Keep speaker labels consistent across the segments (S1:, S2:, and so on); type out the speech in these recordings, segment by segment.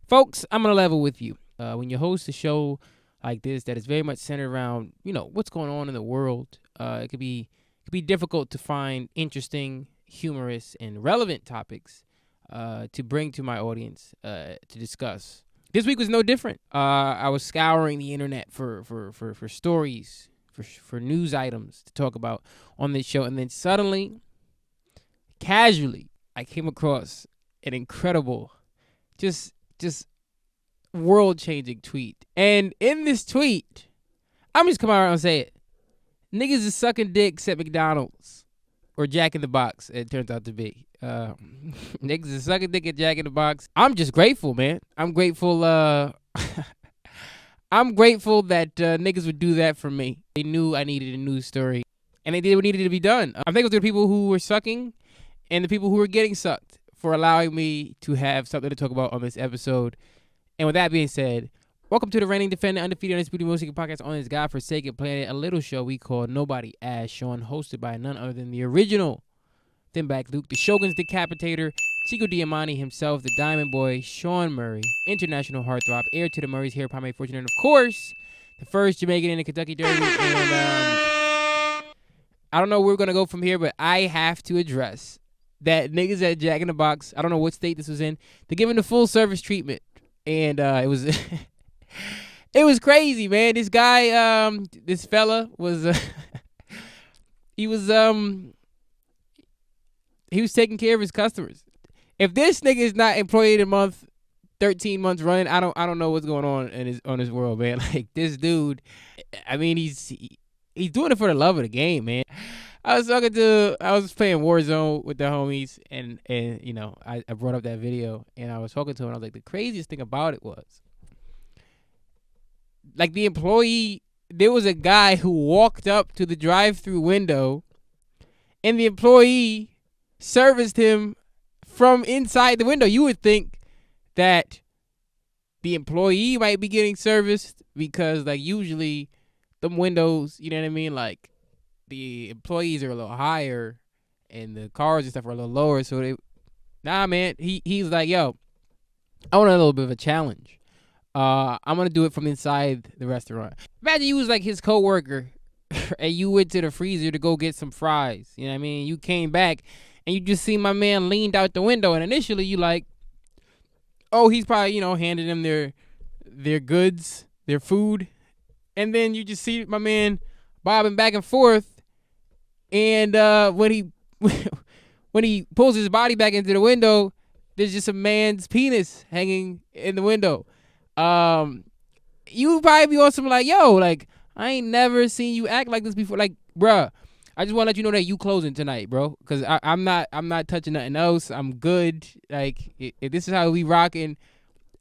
S1: Folks, I'm going to level with you. When you host a show like this that is very much centered around, what's going on in the world, it could be difficult to find interesting, humorous, and relevant topics to bring to my audience to discuss. This week was no different. I was scouring the internet for stories, for news items to talk about on this show, and then suddenly, casually, I came across an incredible, just world-changing tweet. And in this tweet, I'm just coming out and say it. Niggas is sucking dicks at McDonald's or Jack in the Box, it turns out to be. Niggas is sucking dick at Jack in the Box. I'm just grateful, man. I'm grateful. I'm grateful that niggas would do that for me. They knew I needed a news story, and they did what needed to be done. I'm thankful to the people who were sucking and the people who were getting sucked for allowing me to have something to talk about on this episode. And with that being said, welcome to the reigning defendant, undefeated, undisputed, most secret podcast on this godforsaken planet, a little show we call Nobody Asked Shawn, hosted by none other than the original Thinback Luke, the Shogun's Decapitator, Chico Diamante himself, the Diamond Boy, Shawn Murray, international heartthrob, heir to the Murray's hair, primary fortune, and of course, the first Jamaican in the Kentucky Derby. And I don't know where we're going to go from here, but I have to address that niggas at Jack in the Box, I don't know what state this was in, they're giving the full service treatment. And it was it was crazy, man. This guy, this fella was he was taking care of his customers. If this nigga is not employee of the month 13 months running, I don't know what's going on in his world, man. Like, this dude, I mean, he's doing it for the love of the game, man. I was playing Warzone with the homies, and I brought up that video, and I was talking to him, and I was like, the craziest thing about it was, like, the employee, there was a guy who walked up to the drive-through window, and the employee serviced him from inside the window. You would think that the employee might be getting serviced because, like, usually them windows, you know what I mean, like, the employees are a little higher and the cars and stuff are a little lower. So man, he's like, yo, I want a little bit of a challenge. I'm going to do it from inside the restaurant. Imagine you was like his coworker and you went to the freezer to go get some fries. You know what I mean? You came back and you just see my man leaned out the window, and initially you like, oh, he's probably, handing them their goods, their food. And then you just see my man bobbing back and forth. And when he pulls his body back into the window, there's just a man's penis hanging in the window. You probably be on some like, yo, like, I ain't never seen you act like this before. Like, bruh, I just want to let you know that you closing tonight, bro. Because I'm not touching nothing else. I'm good. Like, if this is how we rocking,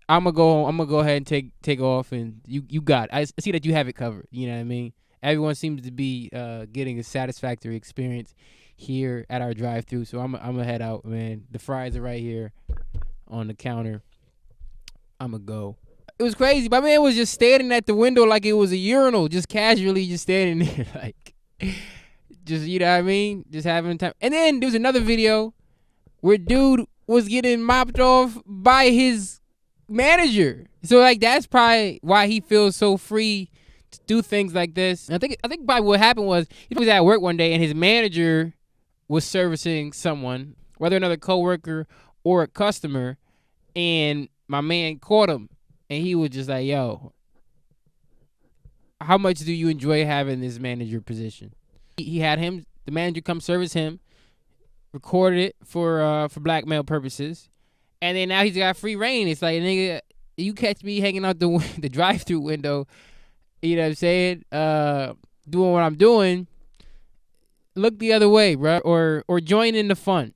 S1: I'm gonna go ahead and take off, and you got it. I see that you have it covered. You know what I mean? Everyone seems to be getting a satisfactory experience here at our drive-thru, so I'm gonna head out, man. The fries are right here on the counter. I'm gonna go. It was crazy. My man was just standing at the window like it was a urinal, just casually just standing there, like, just, you know what I mean? Just having time. And then there was another video where dude was getting mopped off by his manager. So, like, that's probably why he feels so free to do things like this. And I think by what happened was he was at work one day and his manager was servicing someone, whether another coworker or a customer, and my man caught him, and he was just like, yo, how much do you enjoy having this manager position? He had the manager come service him, recorded it for blackmail purposes, and then now he's got free reign. It's like, nigga, you catch me hanging out the drive-thru window, you know what I'm saying, doing what I'm doing, look the other way, bro, or join in the fun.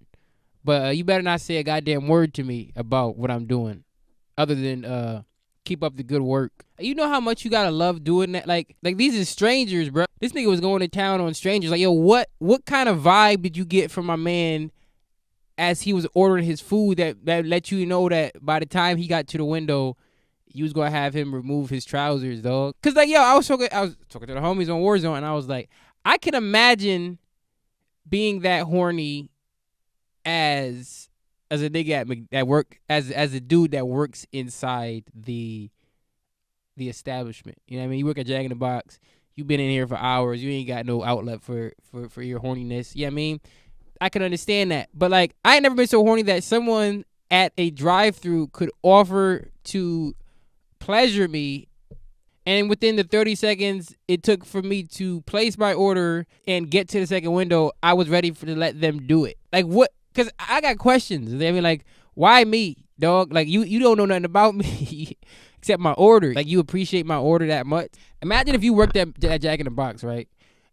S1: But you better not say a goddamn word to me about what I'm doing, other than keep up the good work. You know how much you gotta love doing that? Like these are strangers, bro. This nigga was going to town on strangers. Like, yo, what kind of vibe did you get from my man as he was ordering his food that let you know that by the time he got to the window, you was gonna have him remove his trousers, dog? Cause like, yo, I was talking to the homies on Warzone, and I was like, I can imagine being that horny as as a nigga at work, as a dude that works inside the establishment. You know what I mean? You work at Jack in the Box. You been in here for hours. You ain't got no outlet for your horniness. You know what I mean? I can understand that. But like, I ain't never been so horny that someone at a drive-thru could offer to pleasure me, and within the 30 seconds it took for me to place my order and get to the second window, I was ready to let them do it. Like, what? Because I got questions. I mean, like, why me, dog? Like, you don't know nothing about me except my order. Like, you appreciate my order that much? Imagine if you worked at Jack in the Box, right?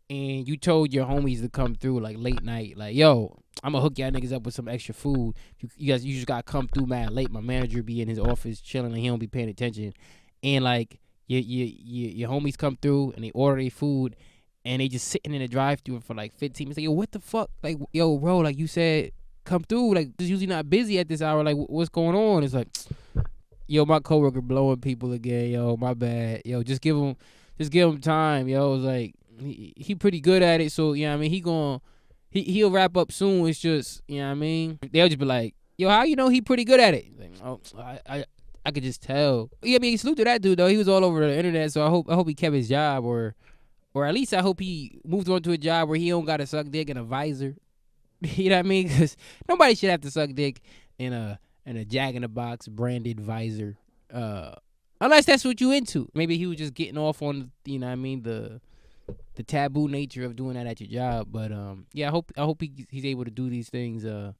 S1: And you told your homies to come through like late night, like, yo, I'm gonna hook y'all niggas up with some extra food. You just gotta come through mad late. My manager be in his office chilling and he don't be paying attention. And like your homies come through and they order their food and they just sitting in the drive-thru for like 15 minutes. Like, yo, what the fuck? Like, yo, bro, like you said, come through. Like, it's usually not busy at this hour. Like, what's going on? It's like, yo, my coworker blowing people again. Yo, my bad. Yo, just give him time. Yo, it's like, he pretty good at it, so, you know what I mean, he'll wrap up soon. It's just, you know what I mean, they'll just be like, yo, how you know he pretty good at it? Like, oh, I could just tell. Yeah, I mean, salute to that dude though. He was all over the internet, so I hope he kept his job, or at least I hope he moved on to a job where he don't gotta suck dick in a visor. You know what I mean? Because nobody should have to suck dick in a Jack in the Box branded visor, unless that's what you into. Maybe he was just getting off on, you know what I mean, the taboo nature of doing that at your job. But yeah, I hope he's able to do these things in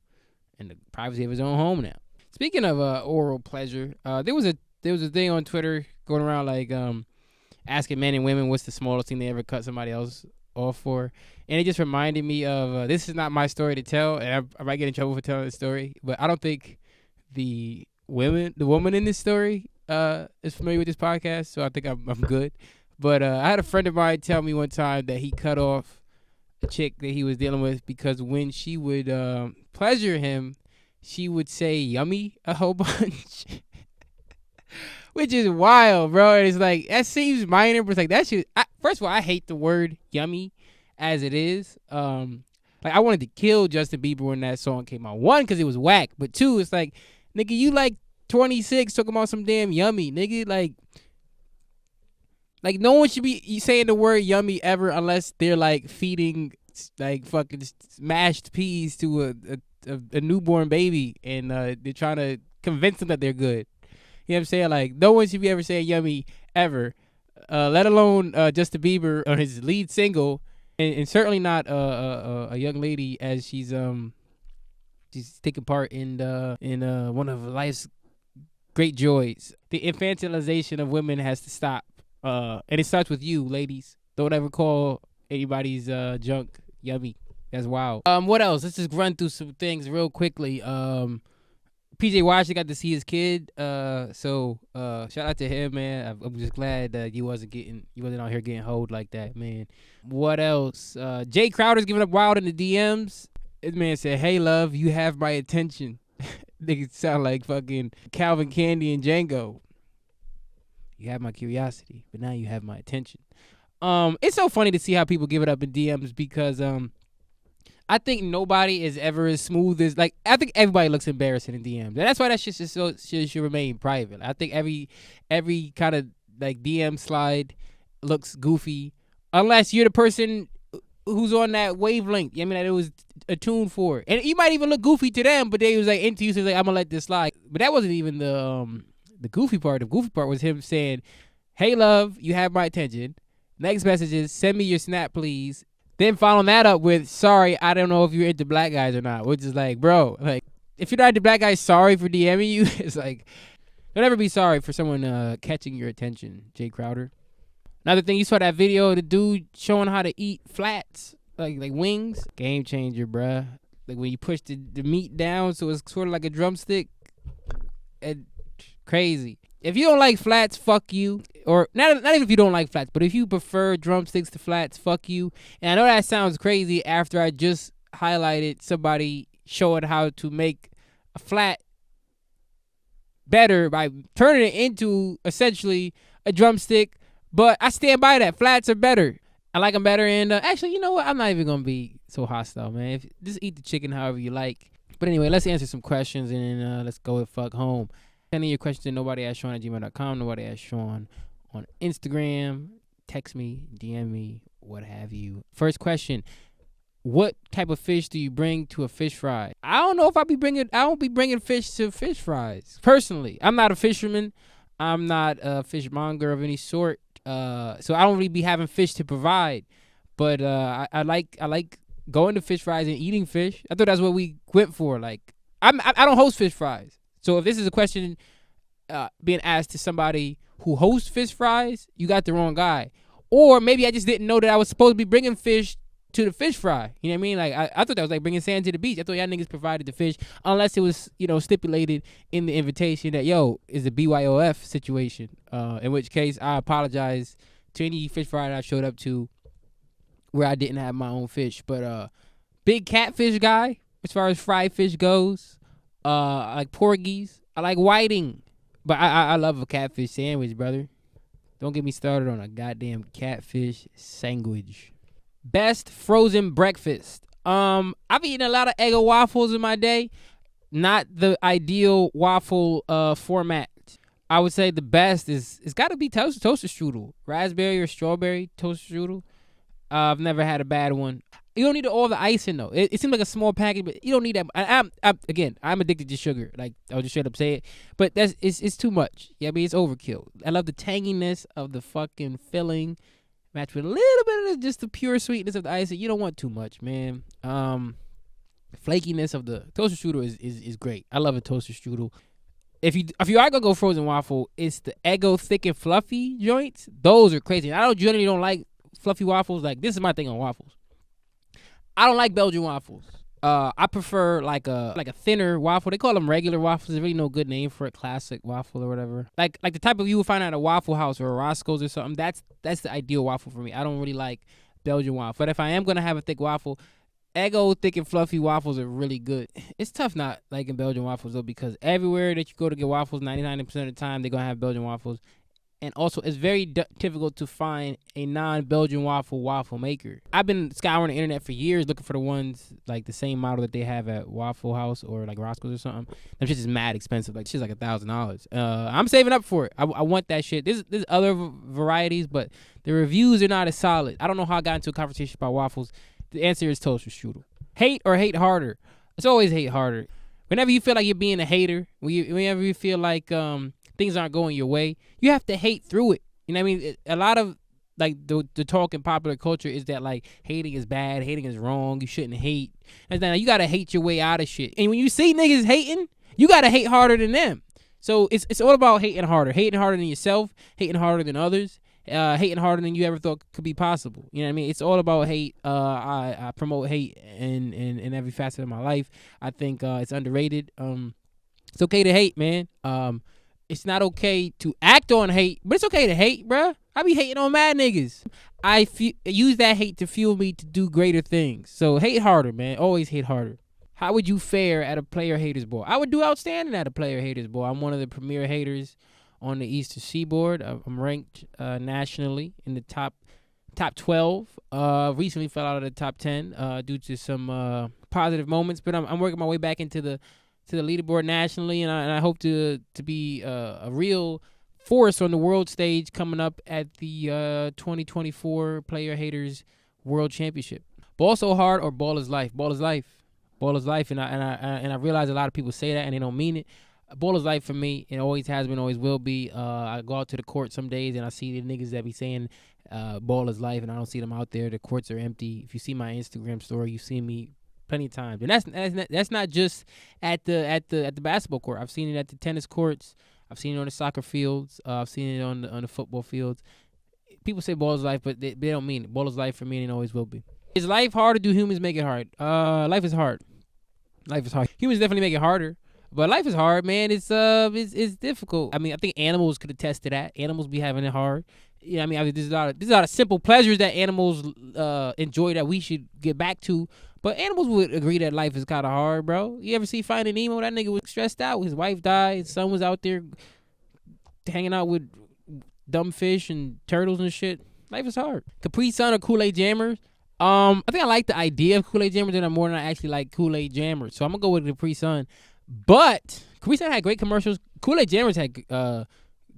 S1: the privacy of his own home now. Speaking of oral pleasure, there was a thing on Twitter going around, like, asking men and women what's the smallest thing they ever cut somebody else off for, and it just reminded me of this is not my story to tell, and I might get in trouble for telling this story, but I don't think the woman in this story is familiar with this podcast, so I think I'm good. But I had a friend of mine tell me one time that he cut off a chick that he was dealing with because when she would pleasure him, she would say yummy a whole bunch. Which is wild, bro. And it's like, that seems minor, but it's like, that shit. First of all, I hate the word yummy as it is. Like, I wanted to kill Justin Bieber when that song came out. One, because it was whack. But two, it's like, nigga, you like 26 talking about some damn yummy, nigga. Like, no one should be saying the word yummy ever unless they're, like, feeding, like, fucking mashed peas to a newborn baby, and they're trying to convince them that they're good. You know what I'm saying? Like, no one should be ever saying yummy ever, let alone Justin Bieber on his lead single, and certainly not a young lady as she's taking part in one of life's great joys. The infantilization of women has to stop. And it starts with you, ladies. Don't ever call anybody's junk yummy. That's wild. What else? Let's just run through some things real quickly. PJ Washington got to see his kid. So shout out to him, man. I'm just glad that you wasn't out here getting hoed like that, man. What else? Jay Crowder's giving up wild in the DMs. This man said, "Hey love, you have my attention." Niggas sound like fucking Calvin Candy and Django. You have my curiosity, but now you have my attention. It's so funny to see how people give it up in DMs because I think nobody is ever as smooth as, like, I think everybody looks embarrassing in DMs. And that's why that shit should remain private. I think every kind of like DM slide looks goofy unless you're the person who's on that wavelength. I mean, that it was attuned for. And you might even look goofy to them, but they was like into you, so like, I'm gonna let this slide. But that wasn't even the goofy part. The goofy part was him saying, "Hey love, you have my attention." Next message is, "Send me your snap, please." Then following that up with, "Sorry, I don't know if you're into black guys or not," which is like, bro, like, if you're not into black guys, sorry for DMing you. It's like, don't ever be sorry for someone catching your attention, Jay Crowder. Another thing, you saw that video of the dude showing how to eat flats, like wings. Game changer, bruh. Like, when you push the meat down so it's sort of like a drumstick. Crazy. If you don't like flats, fuck you. Or not even if you don't like flats, but if you prefer drumsticks to flats, fuck you. And I know that sounds crazy after I just highlighted somebody showing how to make a flat better by turning it into essentially a drumstick. But I stand by that. Flats are better. I like them better. And actually, you know what? I'm not even going to be so hostile, man. Just eat the chicken however you like. But anyway, let's answer some questions and then let's go and fuck home. Sending your questions to nobody@Shawn@gmail.com, nobody@Shawn on Instagram. Text me, DM me, what have you. First question: what type of fish do you bring to a fish fry? I don't know if I won't be bringing fish to fish fries. Personally, I'm not a fisherman. I'm not a fishmonger of any sort. So I don't really be having fish to provide. But I like going to fish fries and eating fish. I thought that's what we went for. Like I don't host fish fries. So if this is a question being asked to somebody who hosts fish fries, you got the wrong guy. Or maybe I just didn't know that I was supposed to be bringing fish to the fish fry. You know what I mean? Like I thought that was like bringing sand to the beach. I thought y'all niggas provided the fish, unless it was, stipulated in the invitation that is a BYOF situation. In which case I apologize to any fish fry that I showed up to where I didn't have my own fish. But big catfish guy as far as fried fish goes. I like porgies. I like whiting. But I love a catfish sandwich, brother. Don't get me started on a goddamn catfish sandwich. Best frozen breakfast. I've eaten a lot of Eggo waffles in my day. Not the ideal waffle format. I would say the best it's got to be toaster strudel. Raspberry or strawberry toaster strudel. I've never had a bad one. You don't need all the icing though. It seems like a small package, but you don't need that. I'm addicted to sugar. Like I'll just straight up say it. But it's too much. Yeah, I mean it's overkill. I love the tanginess of the fucking filling, matched with a little bit of just the pure sweetness of the icing. You don't want too much, man. Flakiness of the toaster strudel is great. I love a toaster strudel. If you are gonna go frozen waffle, it's the Eggo thick and fluffy joints. Those are crazy. I generally don't like fluffy waffles. Like this is my thing on waffles. I don't like Belgian waffles. I prefer like a thinner waffle. They call them regular waffles. There's really no good name for it. Classic waffle or whatever. Like the type of you would find at a Waffle House or a Roscoe's or something. That's the ideal waffle for me. I don't really like Belgian waffle. But if I am gonna have a thick waffle, Eggo thick and fluffy waffles are really good. It's tough not liking Belgian waffles though, because everywhere that you go to get waffles, 99% of the time they're gonna have Belgian waffles. And also, it's very difficult to find a non-Belgian waffle maker. I've been scouring the internet for years looking for the ones, like the same model that they have at Waffle House or like Roscoe's or something. That shit is mad expensive. Like, shit's like $1,000. I'm saving up for it. I want that shit. There's other varieties, but the reviews are not as solid. I don't know how I got into a conversation about waffles. The answer is toaster strudel. Hate or hate harder? It's always hate harder. Whenever you feel like you're being a hater, whenever you feel like things aren't going your way, you have to hate through it. You know what I mean? A lot of like the talk in popular culture is that like hating is bad, hating is wrong, you shouldn't hate. And then you gotta hate your way out of shit. And when you see niggas hating, you gotta hate harder than them. So it's all about hating harder than yourself, hating harder than others, hating harder than you ever thought could be possible. You know what I mean? It's all about hate. I promote hate in every facet of my life. I think it's underrated. It's okay to hate, man. It's not okay to act on hate, but it's okay to hate, bruh. I be hating on mad niggas. I use that hate to fuel me to do greater things. So hate harder, man. Always hate harder. How would you fare at a player haters ball? I would do outstanding at a player haters ball. I'm one of the premier haters on the Eastern Seaboard. I'm ranked nationally in the top 12. Recently fell out of the top 10 due to some positive moments, but I'm working my way back into the leaderboard nationally, and I hope to be a real force on the world stage coming up at the 2024 Player Haters World Championship. Ball so hard or ball is life? Ball is life. Ball is life, and I realize a lot of people say that and they don't mean it. Ball is life for me. It always has been, always will be. I go out to the court some days and I see the niggas that be saying ball is life, and I don't see them out there. The courts are empty. If you see my Instagram story, you see me plenty of times, and that's not just at the basketball court. I've seen it at the tennis courts. I've seen it on the soccer fields. I've seen it on the football fields. People say ball is life, but they don't mean it. Ball is life for me, and it always will be. Is life hard, or do humans make it hard? Life is hard. Life is hard. Humans definitely make it harder, but life is hard, man. It's difficult. I mean, I think animals could attest to that. Animals be having it hard. Yeah, I mean, there's a lot of simple pleasures that animals enjoy that we should get back to. But animals would agree that life is kind of hard, bro. You ever see Finding Nemo? That nigga was stressed out. His wife died. His son was out there hanging out with dumb fish and turtles and shit. Life is hard. Capri Sun or Kool-Aid Jammers? I think I like the idea of Kool-Aid Jammers more than I actually like Kool-Aid Jammers. So I'm gonna go with Capri Sun. But Capri Sun had great commercials. Kool-Aid Jammers had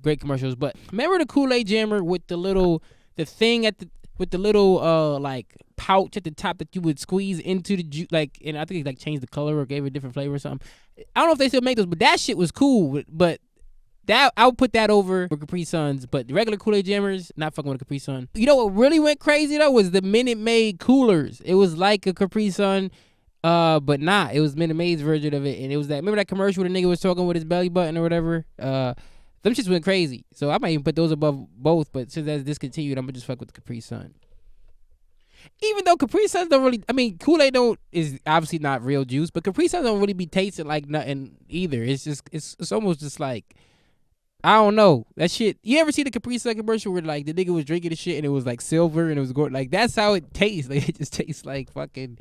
S1: great commercials. But remember the Kool-Aid Jammer with the thing with the little like pouch at the top that you would squeeze into the juice, like, and I think it like changed the color or gave it a different flavor or something. I don't know if they still make those, but that shit was cool. But that I would put that over with Capri Suns, but the regular Kool-Aid Jammers, not fucking with a Capri Sun. You know what really went crazy though was the Minute Maid coolers. It was like a Capri Sun, but not. It was Minute Maid's version of it, and it was that. Remember that commercial where the nigga was talking with his belly button or whatever? Them shits went crazy. So I might even put those above both, but since that's discontinued, I'm gonna just fuck with the Capri Sun. Even though Capri Suns don't really, I mean, Kool-Aid is obviously not real juice, but Capri Suns don't really be tasting like nothing either. It's just, it's almost just like, I don't know. That shit. You ever see the Capri Sun commercial where like the nigga was drinking the shit and it was like silver and it was gold? Like that's how it tastes. Like it just tastes like fucking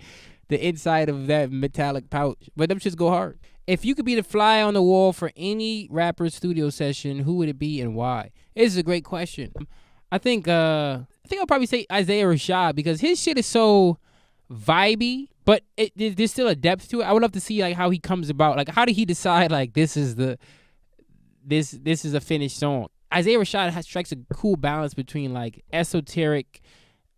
S1: the inside of that metallic pouch. But them shits go hard. If you could be the fly on the wall for any rapper's studio session, who would it be and why? This is a great question. I think I'll probably say Isaiah Rashad because his shit is so vibey, but there's still a depth to it. I would love to see like how he comes about. Like how did he decide like this is a finished song? Isaiah Rashad strikes a cool balance between like esoteric,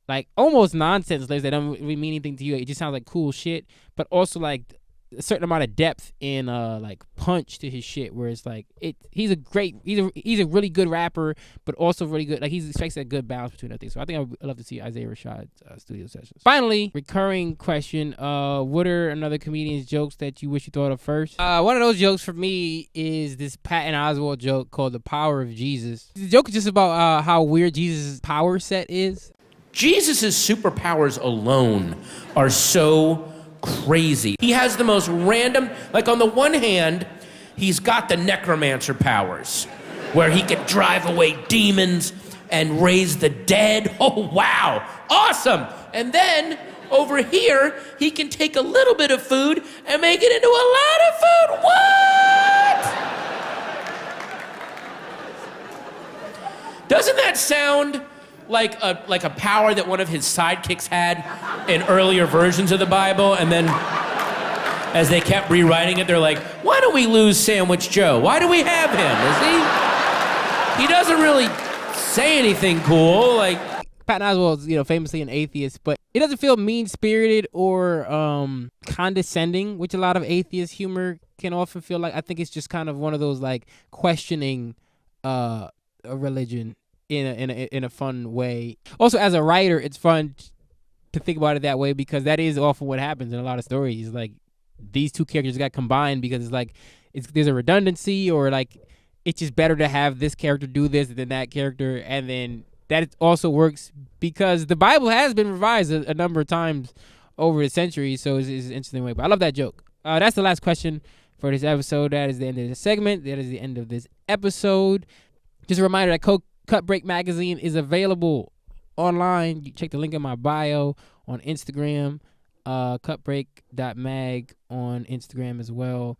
S1: like almost nonsense lyrics that don't really mean anything to you. It just sounds like cool shit, but also like a certain amount of depth and like punch to his shit where it's like he's a really good rapper, but also really good, like he strikes a good balance between everything. So I think I'd love to see Isaiah Rashad's studio sessions. Finally, recurring question, what are another comedian's jokes that you wish you thought of first? One of those jokes for me is this Patton Oswalt joke called The Power of Jesus. The joke is just about how weird Jesus' power set is.
S2: Jesus' superpowers alone are so crazy. He has the most random, like on the one hand, he's got the Necromancer powers, where he can drive away demons and raise the dead. Oh, wow, awesome. And then over here, he can take a little bit of food and make it into a lot of food. What? Doesn't that sound like a power that one of his sidekicks had in earlier versions of the Bible, and then as they kept rewriting it, they're like, why don't we lose Sandwich Joe? Why do we have him? He doesn't really say anything cool. Like
S1: Patton Oswalt's, famously an atheist, but it doesn't feel mean-spirited or condescending, which a lot of atheist humor can often feel like. I think it's just kind of one of those like questioning a religion in a fun way. Also, as a writer, it's fun to think about it that way because that is often what happens in a lot of stories. Like these two characters got combined because it's like there's a redundancy, or like it's just better to have this character do this than that character, and then that also works because the Bible has been revised a number of times over the centuries, so it's an interesting way. But I love that joke. That's the last question for this episode. That is the end of this segment. That is the end of this episode. Just a reminder that Cut Break Magazine is available online. You check the link in my bio on Instagram, cutbreak.mag on Instagram as well.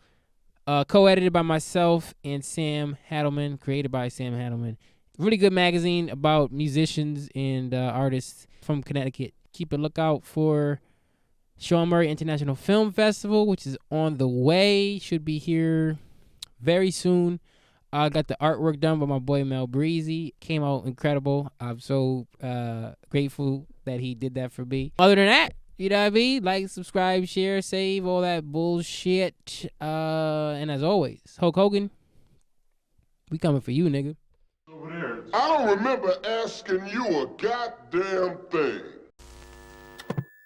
S1: Co-edited by myself and Sam Hadelman, created by Sam Hadelman. Really good magazine about musicians and artists from Connecticut. Keep a lookout for Shawn Murray International Film Festival, which is on the way. Should be here very soon. I got the artwork done by my boy Mel Breezy. Came out incredible. I'm so grateful that he did that for me. Other than that, you know what I mean? Like, subscribe, share, save, all that bullshit. And as always, Hulk Hogan, we coming for you, nigga.
S3: I don't remember asking you a goddamn thing.